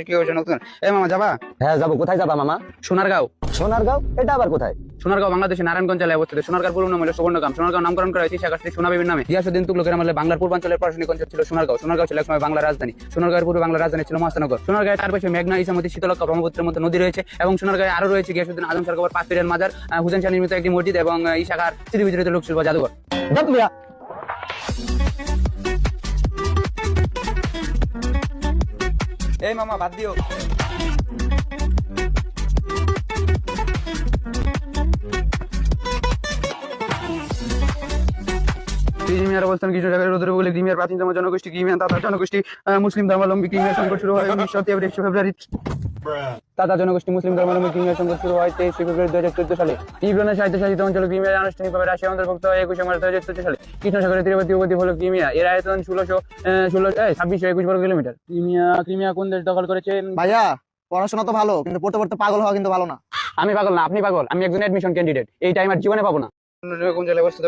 কি হয়েছে নতুন? এই মামা যাবা? হ্যাঁ যাবো। কোথায় যাবা মামা? সোনারগাঁও। সোনারগাঁও? এটা আবার কোথায়? সোনারগাঁও বাংলাদেশের নারায়ণগঞ্জ জেলায় অবস্থিত। সোনারগাঁও পূর্ব নাম হলো সুবর্ণগ্রাম। সোনারগাঁও নামকরণ করা হয়েছে শেখ হাসিনা সোনাবিবির নামে। গিয়াসউদ্দিন তুগলকের আমলে বাংলার পূর্বাঞ্চলের প্রশাসনিক অঞ্চল ছিল সোনারগাঁও। সোনারগাঁও ছিল একসময় বাংলার রাজধানী। সোনারগাঁওয়ের পূর্বে বাংলার রাজধানী ছিল মহাস্থানগর। সোনারগাঁয়ের চারপাশে মেঘনা, ইসামতি, শীতলক্ষ্যা, ব্রহ্মপুত্রের মধ্যে নদী রয়েছে এবং সোনারগাঁয়ে আরো রয়েছে গিয়াসউদ্দিন আজম সরকার পাঁচ পীরের মাজার, হুসেন শাহ নির্মিত একটি মসজিদ এবং ইশাখার স্মৃতি বিজড়িত লোকশিল্প জাদুঘর। এই মামা বাদ দিও। ক্রিমিয়ার অবস্থান কৃষ্ণসাগরের উত্তরে উপকূলে। ক্রিমিয়ার প্রাচীনতম জনগোষ্ঠী ক্রিমিয়ান তাতার জনগোষ্ঠী মুসলিম ধর্মাবলম্বী। ক্রিমিয়ার সংকট শুরু হয় 1923 ফেব্রুয়ারি। তাতার জনগোষ্ঠী মুসলিম ধর্মাবলম্বী। ক্রিমিয়ার সংকট শুরু হয় 23 ফেব্রুয়ারি 2014 সালে। ইউরোপের স্বায়ত্তশাসিত অঞ্চল ক্রিমিয়ার আনুষ্ঠানিকভাবে রাশিয়া অন্তর্ভুক্ত হয় 21 মার্চ 2014 সালে। কৃষ্ণসাগরের তীরবর্তী উপদ্বীপ হলো ক্রিমিয়া। এর আয়তন 2621 বর্গ কিলোমিটার। ক্রিমিয়া কোন দেশ দখল করেছেন? ভাইয়া পড়াশোনা তো ভালো, কিন্তু পড়তে পড়তে পাগল হওয়া কিন্তু ভালো না। আমি পাগল না, আপনি পাগল। আমি একজন অ্যাডমিশন ক্যান্ডিডেট। এই টাইম আর জীবনে পাবো না। কোন জেলায় অবস্থিত?